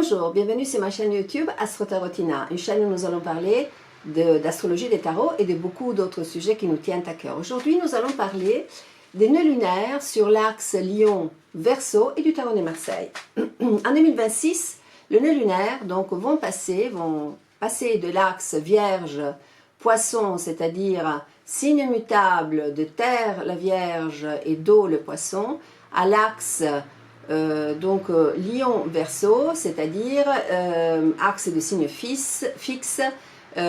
Bonjour, bienvenue sur ma chaîne YouTube Astro-Tarotina, une chaîne où nous allons parler d'astrologie des tarots et de beaucoup d'autres sujets qui nous tiennent à cœur. Aujourd'hui, nous allons parler des nœuds lunaires sur l'axe Lion-Verseau et du tarot de Marseille. En 2026, les nœuds lunaires vont passer de l'axe Vierge-Poisson, c'est-à-dire signe mutable de terre la Vierge et d'eau le Poisson, à l'axe Lion-Verseau, c'est-à-dire axe de signe fixe,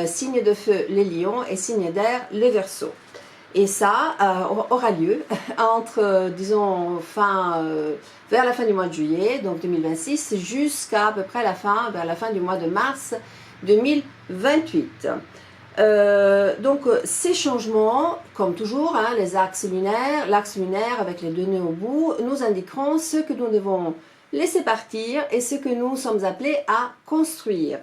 signe de feu les lions et signe d'air les Verseaux. Et ça aura lieu entre, disons, vers la fin du mois de juillet, donc 2026, jusqu'à peu près vers la fin du mois de mars 2028. Ces changements, comme toujours, les axes lunaires, l'axe lunaire avec les deux nœuds au bout, nous indiqueront ce que nous devons laisser partir et ce que nous sommes appelés à construire.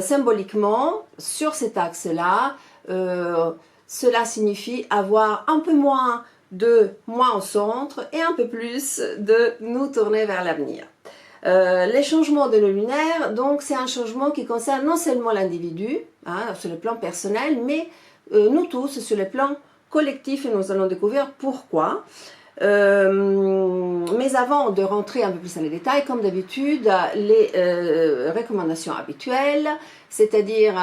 Symboliquement, sur cet axe-là, cela signifie avoir un peu moins de moi au centre et un peu plus de nous tourner vers l'avenir. Les changements de nœud lunaire, donc c'est un changement qui concerne non seulement l'individu, sur le plan personnel, mais nous tous sur le plan collectif, et nous allons découvrir pourquoi. Mais avant de rentrer un peu plus dans les détails, comme d'habitude, les recommandations habituelles, c'est-à-dire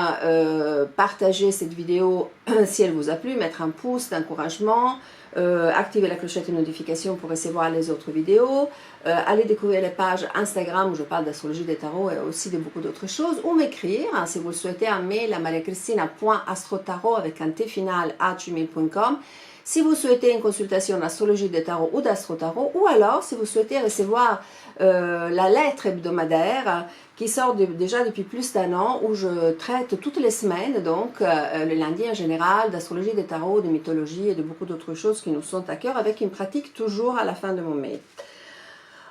partager cette vidéo si elle vous a plu, mettre un pouce d'encouragement, activer la clochette de notification pour recevoir les autres vidéos, aller découvrir les pages Instagram où je parle d'astrologie des tarots et aussi de beaucoup d'autres choses, ou m'écrire, si vous le souhaitez, un mail à mariacristina.astrotarot avec un T final @gmail.com. Si vous souhaitez une consultation d'astrologie des tarots ou d'astro-tarot, ou alors si vous souhaitez recevoir la lettre hebdomadaire qui sort déjà depuis plus d'un an, où je traite toutes les semaines, donc le lundi en général, d'astrologie des tarots, de mythologie et de beaucoup d'autres choses qui nous sont à cœur, avec une pratique toujours à la fin de mon mail.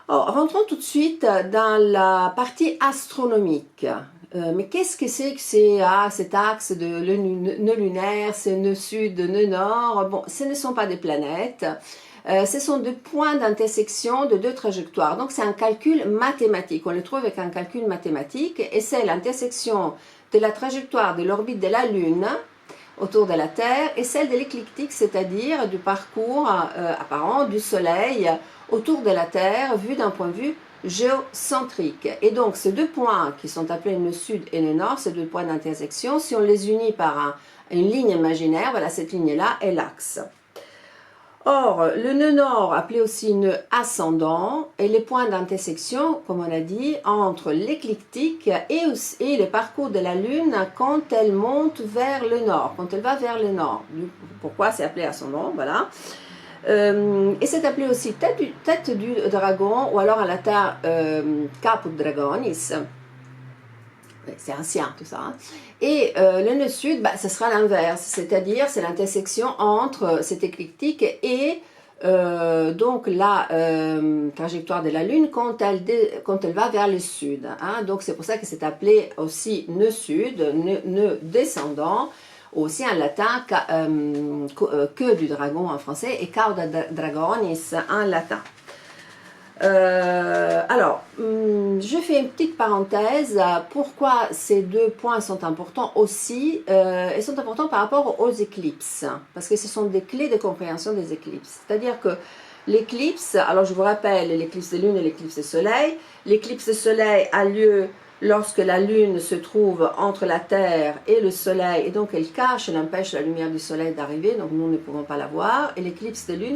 Alors, rentrons tout de suite dans la partie astronomique. Mais qu'est-ce que c'est cet axe de nœud lunaire, ce nœud sud, nœud nord? Bon, ce ne sont pas des planètes, ce sont deux points d'intersection de deux trajectoires. Donc c'est un calcul mathématique, on le trouve avec un calcul mathématique, et c'est l'intersection de la trajectoire de l'orbite de la Lune autour de la Terre et celle de l'écliptique, c'est-à-dire du parcours apparent du Soleil autour de la Terre vu d'un point de vue géocentrique. Et donc ces deux points qui sont appelés nœud sud et nœud nord, ces deux points d'intersection, si on les unit par une ligne imaginaire, voilà, cette ligne-là est l'axe. Or, le nœud nord, appelé aussi nœud ascendant, est les points d'intersection, comme on a dit, entre l'écliptique et le parcours de la Lune quand elle monte vers le nord, quand elle va vers le nord. Pourquoi c'est appelé ascendant, voilà. Et c'est appelé aussi tête du dragon, ou alors en latin caput dragonis. C'est ancien tout ça. Et le nœud sud, ce sera l'inverse, c'est-à-dire c'est l'intersection entre cette écliptique et donc la trajectoire de la Lune quand elle va vers le sud. Donc c'est pour ça que c'est appelé aussi nœud sud, nœud descendant, aussi en latin queue du dragon en français et cauda dragonis en latin. Alors, je fais une petite parenthèse, pourquoi ces deux points sont importants aussi, ils sont importants par rapport aux éclipses, parce que ce sont des clés de compréhension des éclipses, c'est-à-dire que l'éclipse, alors je vous rappelle l'éclipse de lune et l'éclipse de soleil, l'éclipse de soleil a lieu lorsque la lune se trouve entre la terre et le soleil, et donc elle cache, elle empêche la lumière du soleil d'arriver, donc nous ne pouvons pas la voir, et l'éclipse de lune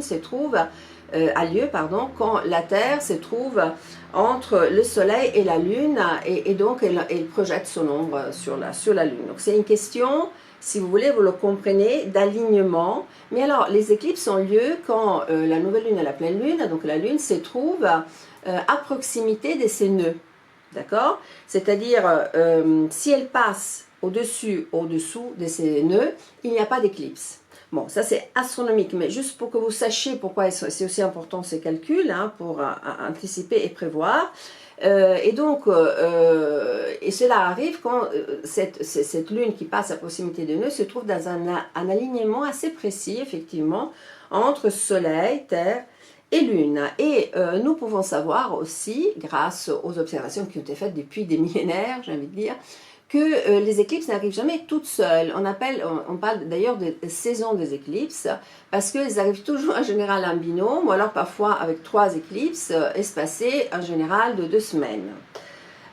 a lieu quand la Terre se trouve entre le Soleil et la Lune et donc elle projette son ombre sur la Lune. Donc c'est une question, si vous voulez, vous le comprenez, d'alignement. Mais alors les éclipses ont lieu quand la nouvelle Lune et la pleine Lune, donc la Lune se trouve à proximité de ces nœuds. D'accord? C'est-à-dire si elle passe au-dessus, au-dessous de ces nœuds, il n'y a pas d'éclipse. Bon, ça c'est astronomique, mais juste pour que vous sachiez pourquoi c'est aussi important ces calculs, pour anticiper et prévoir. Et cela arrive quand cette lune qui passe à proximité de nœuds se trouve dans un alignement assez précis, effectivement, entre Soleil, Terre et Lune. Et nous pouvons savoir aussi, grâce aux observations qui ont été faites depuis des millénaires, j'ai envie de dire, que les éclipses n'arrivent jamais toutes seules. On parle d'ailleurs de saison des éclipses, parce qu'elles arrivent toujours en général en binôme, ou alors parfois avec 3 éclipses espacées en général de 2 semaines.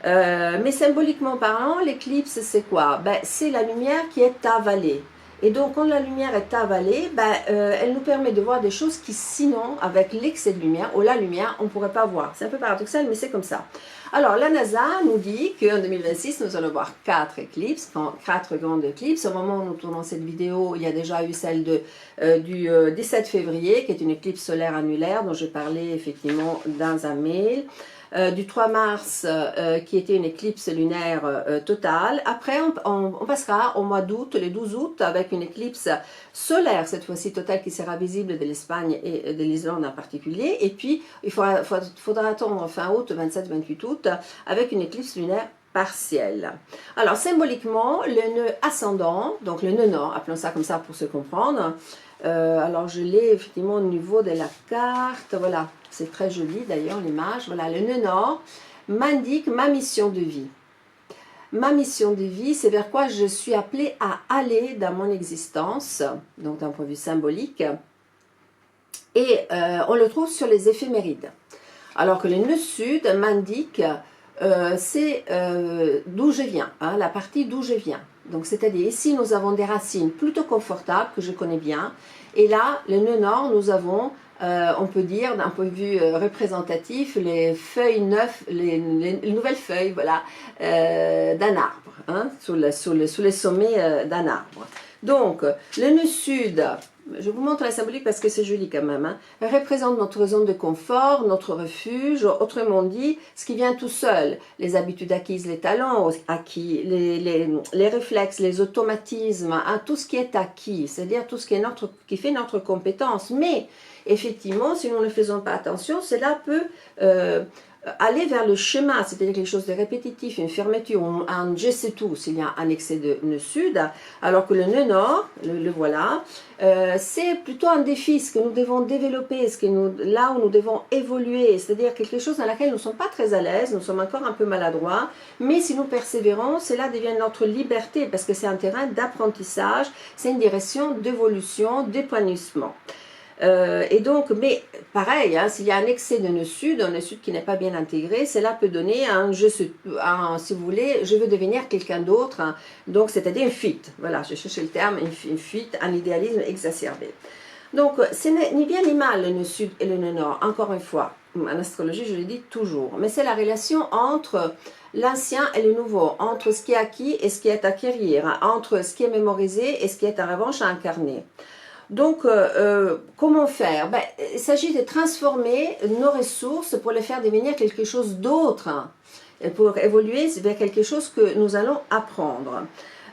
Mais symboliquement parlant, l'éclipse c'est quoi? Ben, c'est la lumière qui est avalée. Et donc quand la lumière est avalée, ben, elle nous permet de voir des choses qui sinon, avec l'excès de lumière, ou la lumière, on ne pourrait pas voir. C'est un peu paradoxal, mais c'est comme ça. Alors la NASA nous dit qu'en 2026, nous allons voir 4 éclipses, 4 grandes éclipses. Au moment où nous tournons cette vidéo, il y a déjà eu celle du 17 février, qui est une éclipse solaire annulaire, dont j'ai parlé effectivement dans un mail. Du 3 mars qui était une éclipse lunaire totale. Après on passera au mois d'août, le 12 août, avec une éclipse solaire cette fois-ci totale qui sera visible de l'Espagne et de l'Islande en particulier. Et puis il faudra attendre fin août, 27-28 août, avec une éclipse lunaire partielle. Alors symboliquement, le nœud ascendant, donc le nœud nord, appelons ça comme ça pour se comprendre. Alors je l'ai effectivement au niveau de la carte, voilà, c'est très joli d'ailleurs l'image, voilà, le nœud nord m'indique ma mission de vie. Ma mission de vie, c'est vers quoi je suis appelée à aller dans mon existence, donc d'un point de vue symbolique, et on le trouve sur les éphémérides. Alors que le nœud sud m'indique c'est d'où je viens, hein, la partie d'où je viens. Donc c'est-à-dire ici nous avons des racines plutôt confortables que je connais bien, et là le nœud nord nous avons, on peut dire d'un point de vue représentatif, les feuilles neuves, les nouvelles feuilles, voilà, d'un arbre, hein, sous les sommets d'un arbre. Donc le nœud sud, je vous montre la symbolique parce que c'est joli quand même, hein, représente notre zone de confort, notre refuge, autrement dit, ce qui vient tout seul, les habitudes acquises, les talents acquis, les réflexes, les automatismes, hein, tout ce qui est acquis, c'est-à-dire tout ce qui fait notre compétence. Mais effectivement, si nous ne faisons pas attention, cela peut aller vers le schéma, c'est-à-dire quelque chose de répétitif, une fermeture, un je sais tout s'il y a un excès de nœud sud, alors que le nœud nord, le voilà, c'est plutôt un défi, ce que nous devons développer, là où nous devons évoluer, c'est-à-dire quelque chose dans laquelle nous ne sommes pas très à l'aise, nous sommes encore un peu maladroits, mais si nous persévérons, cela devient notre liberté, parce que c'est un terrain d'apprentissage, c'est une direction d'évolution, d'épanouissement. Et donc, mais pareil, hein, s'il y a un excès de nœud sud qui n'est pas bien intégré, cela peut donner si vous voulez, je veux devenir quelqu'un d'autre, hein, donc c'est-à-dire une fuite, voilà, je cherchais le terme, une fuite, un idéalisme exacerbé. Donc, ce n'est ni bien ni mal le nœud sud et le nœud nord, encore une fois, en astrologie je le dis toujours, mais c'est la relation entre l'ancien et le nouveau, entre ce qui est acquis et ce qui est à acquérir, entre ce qui est mémorisé et ce qui est en revanche à incarner. Donc, comment faire? Ben, il s'agit de transformer nos ressources pour les faire devenir quelque chose d'autre, hein, et pour évoluer vers quelque chose que nous allons apprendre.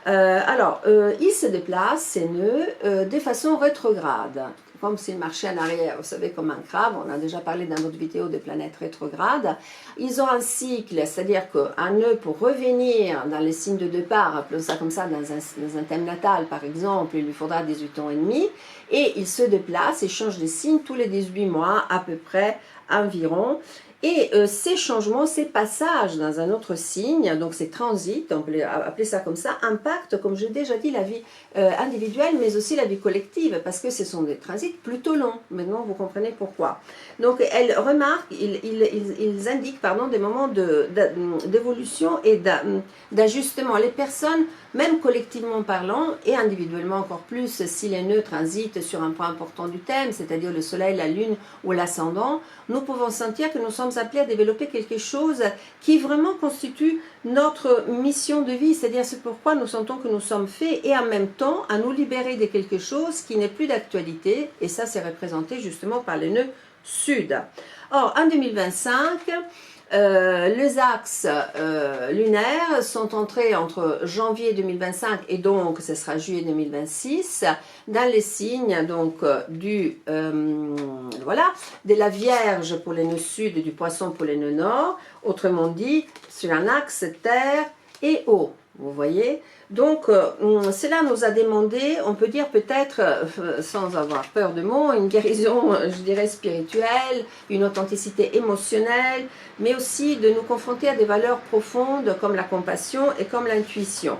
Alors, ils se déplacent, ces nœuds, de façon rétrograde, comme s'ils marchaient en arrière, vous savez, comme un crabe, on a déjà parlé dans notre vidéo des planètes rétrogrades. Ils ont un cycle, c'est-à-dire qu'un nœud pour revenir dans les signes de départ, appelons ça comme ça, dans un thème natal par exemple, il lui faudra 18 ans et demi, et il se déplace et change de signe tous les 18 mois à peu près, environ. Et ces changements, ces passages dans un autre signe, donc ces transits, on peut appeler ça comme ça, impactent, comme j'ai déjà dit, la vie individuelle, mais aussi la vie collective, parce que ce sont des transits plutôt longs. Maintenant, vous comprenez pourquoi. Donc, elles remarquent, ils indiquent pardon, des moments d'évolution et d'ajustement. Les personnes, même collectivement parlant, et individuellement encore plus, si les nœuds transitent sur un point important du thème, c'est-à-dire le soleil, la lune ou l'ascendant, nous pouvons sentir que nous sommes appelés à développer quelque chose qui vraiment constitue notre mission de vie, c'est-à-dire c'est pourquoi nous sentons que nous sommes faits, et en même temps à nous libérer de quelque chose qui n'est plus d'actualité, et ça c'est représenté justement par le nœud sud. Or en 2025, les axes lunaires sont entrés entre janvier 2025 et donc ce sera juillet 2026 dans les signes donc voilà, de la Vierge pour les nœuds sud et du Poisson pour les nœuds nord, autrement dit sur un axe terre et eau. Vous voyez? Donc, cela nous a demandé, on peut dire peut-être, sans avoir peur de mots, une guérison, je dirais, spirituelle, une authenticité émotionnelle, mais aussi de nous confronter à des valeurs profondes comme la compassion et comme l'intuition.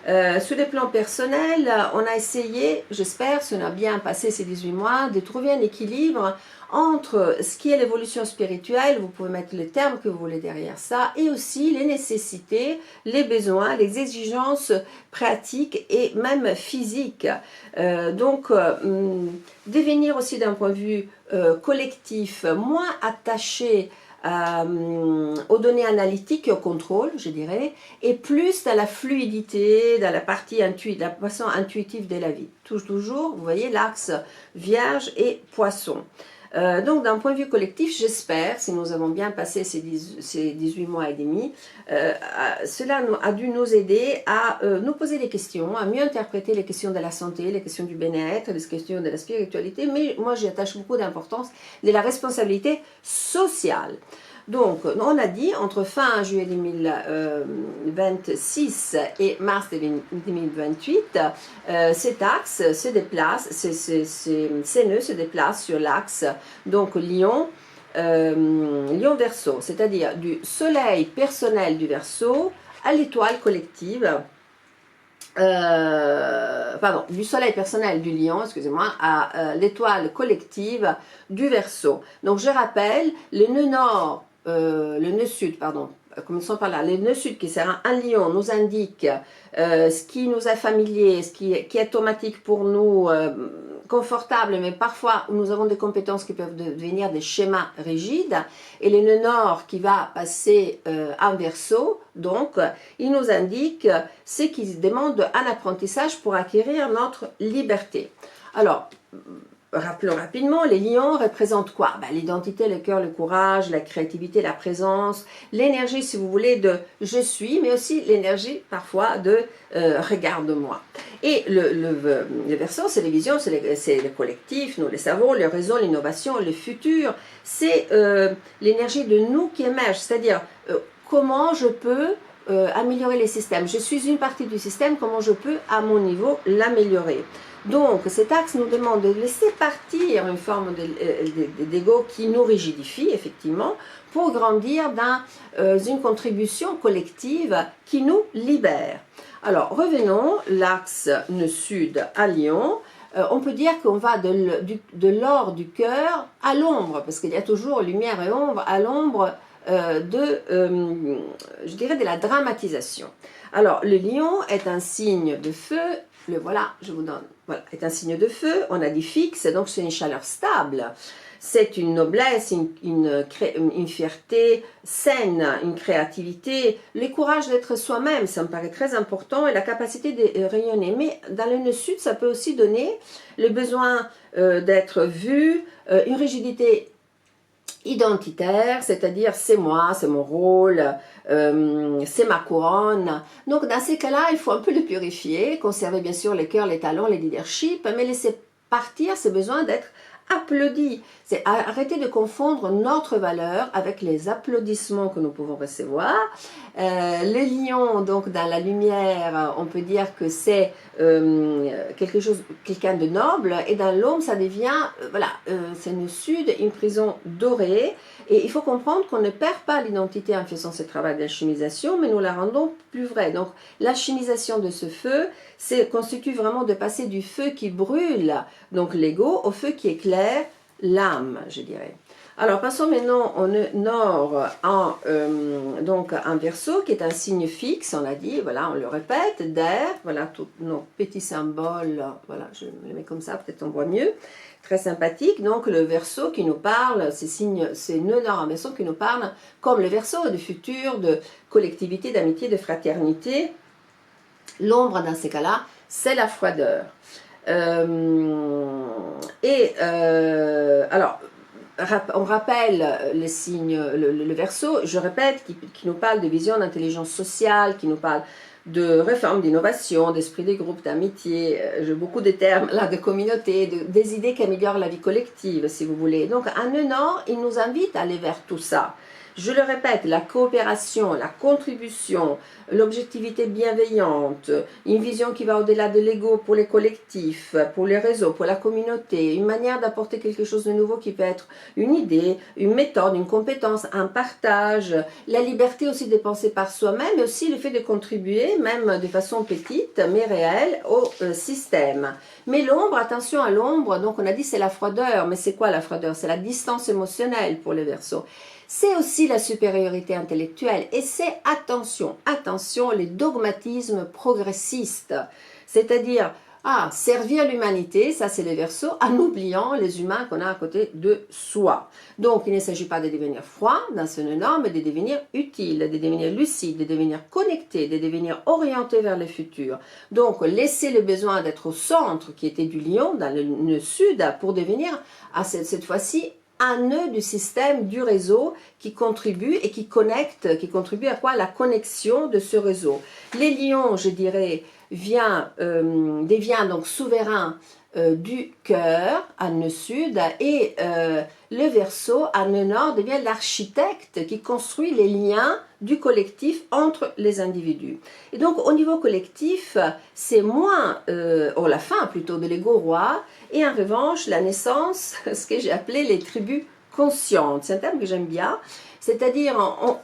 Sur le plan personnel, on a essayé, j'espère, si on a bien passé ces 18 mois, de trouver un équilibre entre ce qui est l'évolution spirituelle, vous pouvez mettre les termes que vous voulez derrière ça, et aussi les nécessités, les besoins, les exigences pratiques et même physiques. Devenir aussi d'un point de vue collectif, moins attaché aux données analytiques et au contrôle, je dirais, et plus dans la fluidité, dans la partie la façon intuitive de la vie. Toujours, vous voyez, l'axe Vierge et Poisson. Donc, d'un point de vue collectif, j'espère, si nous avons bien passé ces 18 mois et demi, cela a dû nous aider à nous poser des questions, à mieux interpréter les questions de la santé, les questions du bien-être, les questions de la spiritualité, mais moi j'y attache beaucoup d'importance de la responsabilité sociale. Donc, on a dit, entre fin juillet 2026 et mars 2028, cet axe se déplace, ces nœuds se déplacent sur l'axe, donc Lion, Lion-Verseau, c'est-à-dire du soleil personnel du Verseau à l'étoile collective, du soleil personnel du Lion, excusez-moi, à l'étoile collective du Verseau. Donc je rappelle, le nœud nord, le nœud sud, pardon, commençons par là, le nœud sud qui sert un lion nous indique ce qui nous est familier, ce qui est automatique pour nous, confortable, mais parfois nous avons des compétences qui peuvent devenir des schémas rigides, et le nœud nord qui va passer en Verseau, donc il nous indique ce qui demande un apprentissage pour acquérir notre liberté. Alors, rappelons rapidement, les lions représentent quoi? L'identité, le cœur, le courage, la créativité, la présence, l'énergie, si vous voulez, de « je suis », mais aussi l'énergie parfois de « regarde-moi ». Et le Verseau, c'est les visions, c'est le collectif, nous le savons, le réseau, l'innovation, le futur. C'est l'énergie de nous qui émerge, c'est-à-dire comment je peux améliorer les systèmes. Je suis une partie du système, comment je peux, à mon niveau, l'améliorer. Donc, cet axe nous demande de laisser partir une forme d'ego qui nous rigidifie, effectivement, pour grandir dans une contribution collective qui nous libère. Alors, revenons, l'axe nœud-sud à Lion. On peut dire qu'on va de l'or du cœur à l'ombre, parce qu'il y a toujours lumière et ombre, à l'ombre je dirais, de la dramatisation. Alors, le lion est un signe de feu, le voilà, je vous donne, voilà, est un signe de feu, on a dit fixe, donc c'est une chaleur stable. C'est une noblesse, une fierté saine, une créativité, le courage d'être soi-même, ça me paraît très important, et la capacité de rayonner. Mais dans le nœud sud, ça peut aussi donner le besoin d'être vu, une rigidité identitaire, c'est-à-dire c'est moi, c'est mon rôle, c'est ma couronne. Donc dans ces cas-là, il faut un peu le purifier, conserver bien sûr les cœurs, les talents, les leaderships, mais laisser partir ces besoins d'être applaudi. C'est arrêter de confondre notre valeur avec les applaudissements que nous pouvons recevoir. Le lion, donc dans la lumière, on peut dire que c'est quelqu'un de noble, et dans l'ombre, ça devient, c'est le sud, une prison dorée. Et il faut comprendre qu'on ne perd pas l'identité en faisant ce travail d'alchimisation, mais nous la rendons plus vraie. Donc l'alchimisation de ce feu, constitue vraiment de passer du feu qui brûle, donc l'ego, au feu qui éclaire l'âme, je dirais. Alors passons maintenant au nord donc en Verseau, qui est un signe fixe, on l'a dit, voilà, on le répète, d'air, voilà tous nos petits symboles, voilà, je les mets comme ça, peut-être on voit mieux. Très sympathique, donc le Verseau qui nous parle, ces nœuds nord en Verseau qui nous parlent comme le Verseau du futur, de collectivité, d'amitié, de fraternité. L'ombre dans ces cas-là, c'est la froideur. Alors, on rappelle les signes, le Verseau, je répète, qui nous parle de vision d'intelligence sociale, qui nous parle de réforme, d'innovation, d'esprit des groupes, d'amitié, j'ai beaucoup de termes là, de communauté, des idées qui améliorent la vie collective, si vous voulez. Donc, un nœud nord, il nous invite à aller vers tout ça. Je le répète, la coopération, la contribution, l'objectivité bienveillante, une vision qui va au-delà de l'ego pour les collectifs, pour les réseaux, pour la communauté, une manière d'apporter quelque chose de nouveau qui peut être une idée, une méthode, une compétence, un partage, la liberté aussi de penser par soi-même, mais aussi le fait de contribuer, même de façon petite, mais réelle, au système. Mais l'ombre, attention à l'ombre, donc on a dit c'est la froideur, mais c'est quoi la froideur? C'est la distance émotionnelle pour les Verseaux. C'est aussi la supériorité intellectuelle et c'est, attention, attention, les dogmatismes progressistes, c'est-à-dire servir l'humanité, ça c'est les Verseaux, en oubliant les humains qu'on a à côté de soi. Donc il ne s'agit pas de devenir froid dans ce nœud, mais de devenir utile, de devenir lucide, de devenir connecté, de devenir orienté vers le futur. Donc laisser le besoin d'être au centre qui était du lion, dans le nœud sud, pour devenir à cette fois-ci un nœud du système, du réseau qui contribue et qui connecte, qui contribue à quoi? La connexion de ce réseau. Les lions, je dirais, devient donc souverain du cœur à nœud sud et le Verseau à nœud nord devient l'architecte qui construit les liens du collectif entre les individus. Et donc au niveau collectif, c'est moins, la fin plutôt de l'ego roi, et en revanche la naissance, ce que j'ai appelé les tribus conscientes. C'est un terme que j'aime bien. C'est-à-dire,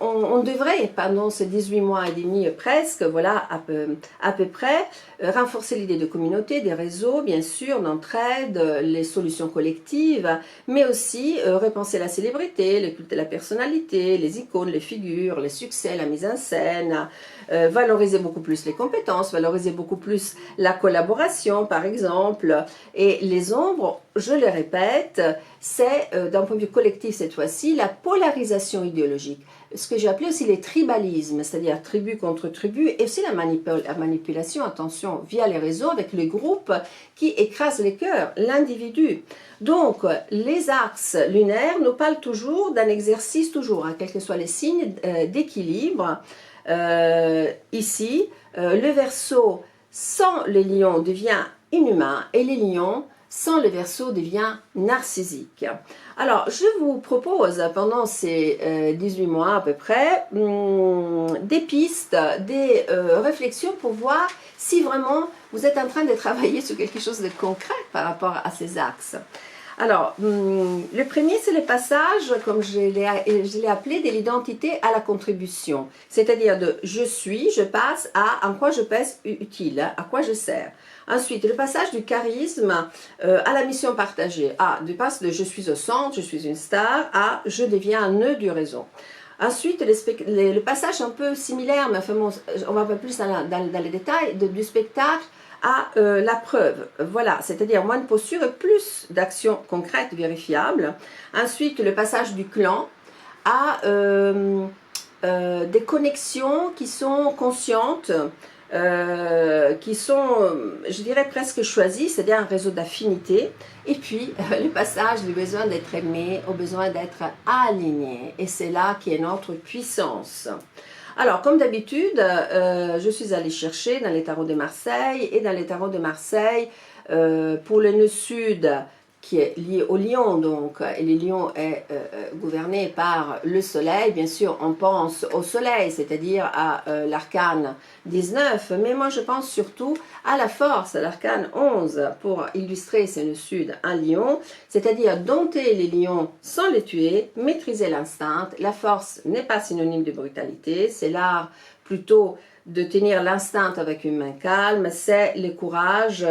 on devrait, pendant ces 18 mois et demi presque, voilà, à peu près, renforcer l'idée de communauté, des réseaux, bien sûr, d'entraide, les solutions collectives, mais aussi repenser la célébrité, le culte de la personnalité, les icônes, les figures, les succès, la mise en scène, valoriser beaucoup plus les compétences, valoriser beaucoup plus la collaboration, par exemple, et les ombres, je le répète, c'est, d'un point de vue collectif cette fois-ci, la polarisation idéologique. Ce que j'ai appelé aussi les tribalismes, c'est-à-dire tribu contre tribu, et aussi la manipulation, attention, via les réseaux avec le groupe qui écrase les cœurs, l'individu. Donc, les axes lunaires nous parlent toujours d'un exercice, toujours, quels que soient les signes d'équilibre. Ici, le Verseau sans les lions devient inhumain et les lions sans le Verseau devient narcissique. Alors, je vous propose pendant ces 18 mois à peu près des pistes, des réflexions pour voir si vraiment vous êtes en train de travailler sur quelque chose de concret par rapport à ces axes. Alors, le premier, c'est le passage, comme je l'ai appelé, de l'identité à la contribution. C'est-à-dire de je suis, je passe à en quoi je pèse utile, à quoi je sers. Ensuite, le passage du charisme à la mission partagée. Du passe de je suis au centre, je suis une star, à je deviens un nœud du réseau. Ensuite, le passage un peu similaire, mais enfin, bon, on va un peu plus dans les détails, du spectacle à la preuve. Voilà, c'est-à-dire moins de posture et plus d'actions concrètes, vérifiables. Ensuite, le passage du clan à des connexions qui sont conscientes, qui sont, je dirais, presque choisies, c'est-à-dire un réseau d'affinité. Et puis, le passage du besoin d'être aimé au besoin d'être aligné. Et c'est là qui est notre puissance. Alors, comme d'habitude, je suis allée chercher dans les tarots de Marseille, et dans les tarots de Marseille, pour le nœud sud, qui est lié au lion, donc, et le lion est gouverné par le soleil, bien sûr, on pense au soleil, c'est-à-dire à l'arcane 19, mais moi je pense surtout à la force, à l'arcane 11, pour illustrer ce nœud sud, un lion, c'est-à-dire dompter les lions sans les tuer, maîtriser l'instinct. La force n'est pas synonyme de brutalité, c'est l'art plutôt de tenir l'instinct avec une main calme, c'est le courage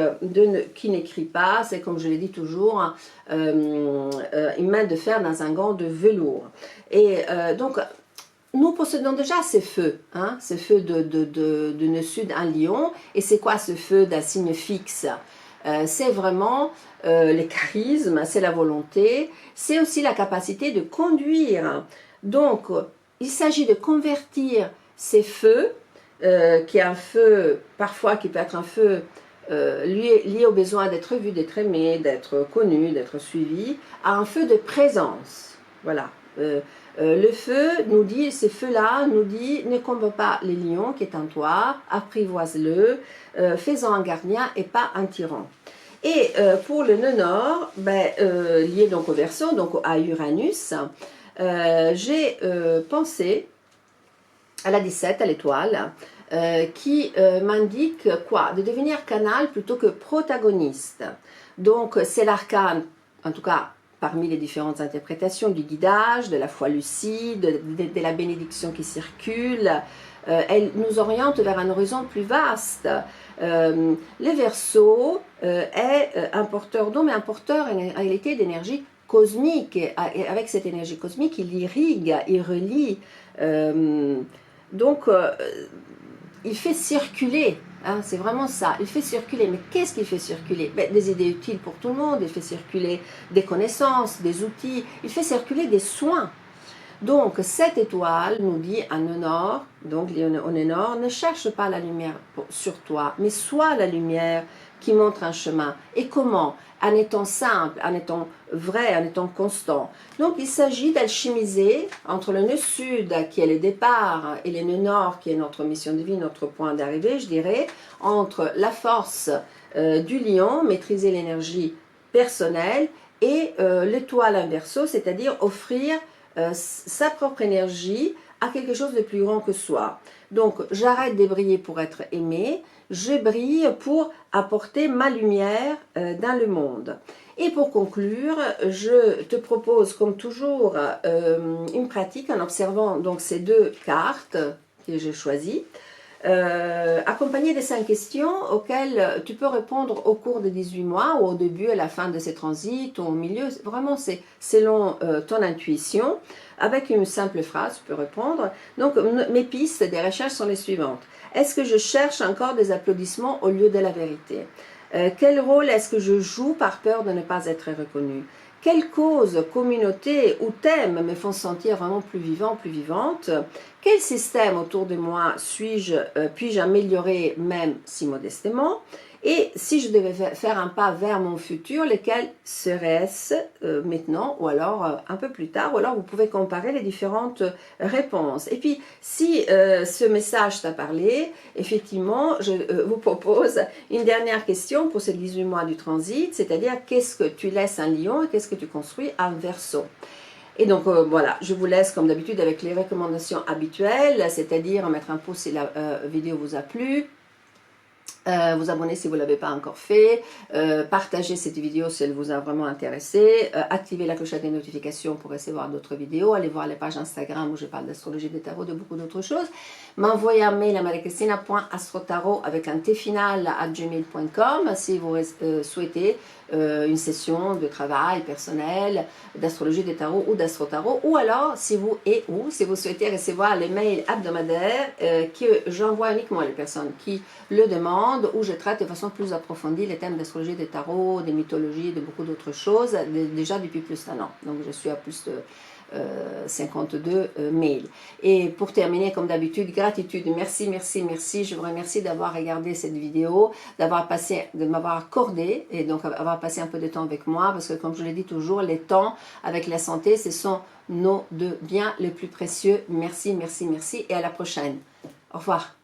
qui n'écrit pas, c'est comme je l'ai dit toujours, une main de fer dans un gant de velours. Et donc, nous possédons déjà ces feux, ces feux de nœud sud, un lion, et c'est quoi ce feu d'un signe fixe? C'est vraiment le charisme, c'est la volonté, c'est aussi la capacité de conduire. Donc, il s'agit de convertir ces feux, qui est un feu, parfois qui peut être un feu lié au besoin d'être vu, d'être aimé, d'être connu, d'être suivi, à un feu de présence. Voilà. Le feu nous dit, ces feux-là nous dit, ne combat pas les lions qui est en toi, apprivoise-le, fais-en un gardien et pas un tyran. Et pour le nœud nord, lié donc au Verseau, donc à Uranus, j'ai pensé à la 17, à l'étoile, qui m'indique quoi? De devenir canal plutôt que protagoniste. Donc c'est l'arcane, en tout cas parmi les différentes interprétations du guidage, de la foi lucide, de la bénédiction qui circule. Elle nous oriente vers un horizon plus vaste. Les Verseaux est un porteur d'eau, mais un porteur en réalité d'énergie cosmique. Et avec cette énergie cosmique, il irrigue, il relie. Donc, il fait circuler, hein, c'est vraiment ça, il fait circuler. Mais qu'est-ce qu'il fait circuler? Des idées utiles pour tout le monde, il fait circuler des connaissances, des outils, il fait circuler des soins. Donc, cette étoile nous dit en nord, donc on est nord, ne cherche pas la lumière sur toi, mais sois la lumière qui montre un chemin. Et comment? En étant simple, en étant vrai, en étant constant. Donc, il s'agit d'alchimiser entre le nœud sud, qui est le départ, et le nœud nord, qui est notre mission de vie, notre point d'arrivée, je dirais, entre la force du lion, maîtriser l'énergie personnelle, et l'étoile en Verseau, c'est-à-dire offrir sa propre énergie à quelque chose de plus grand que soi. Donc j'arrête de briller pour être aimé, je brille pour apporter ma lumière dans le monde. Et pour conclure, je te propose comme toujours une pratique en observant donc ces deux cartes que j'ai choisies, accompagné de 5 questions auxquelles tu peux répondre au cours des 18 mois, ou au début, à la fin de ces transits, ou au milieu. Vraiment, c'est selon ton intuition. Avec une simple phrase, tu peux répondre. Donc, mes pistes des recherches sont les suivantes. Est-ce que je cherche encore des applaudissements au lieu de la vérité? Quel rôle est-ce que je joue par peur de ne pas être reconnu? Quelles causes, communautés ou thèmes me font sentir vraiment plus vivant, plus vivante? Quel système autour de moi puis-je améliorer, même si modestement? Et si je devais faire un pas vers mon futur, lesquels serait-ce maintenant ou alors un peu plus tard? Ou alors vous pouvez comparer les différentes réponses. Et puis, si ce message t'a parlé, effectivement, je vous propose une dernière question pour ces 18 mois du transit, c'est-à-dire qu'est-ce que tu laisses un lion et qu'est-ce que tu construis un Verseau? Et donc voilà, je vous laisse comme d'habitude avec les recommandations habituelles, c'est-à-dire mettre un pouce si la vidéo vous a plu, vous abonner si vous ne l'avez pas encore fait, partager cette vidéo si elle vous a vraiment intéressé, activer la clochette des notifications pour recevoir d'autres vidéos, allez voir les pages Instagram où je parle d'astrologie, des tarots, de beaucoup d'autres choses, m'envoyer un mail à mariacristina.astrotarot avec un T final à gmail.com si vous souhaitez une session de travail personnel, d'astrologie des tarots ou d'astrotarot, ou alors si vous souhaitez recevoir les mails hebdomadaires que j'envoie uniquement à les personnes qui le demandent, où je traite de façon plus approfondie les thèmes d'astrologie des tarots, des mythologies, de beaucoup d'autres choses, déjà depuis plus d'un an. Donc je suis à plus de 52 mails. Et pour terminer, comme d'habitude, gratitude, merci, merci, merci. Je vous remercie d'avoir regardé cette vidéo, de m'avoir accordé et donc avoir passé un peu de temps avec moi, parce que comme je l'ai dit toujours, les temps avec la santé, ce sont nos deux biens les plus précieux. Merci, merci, merci et à la prochaine. Au revoir.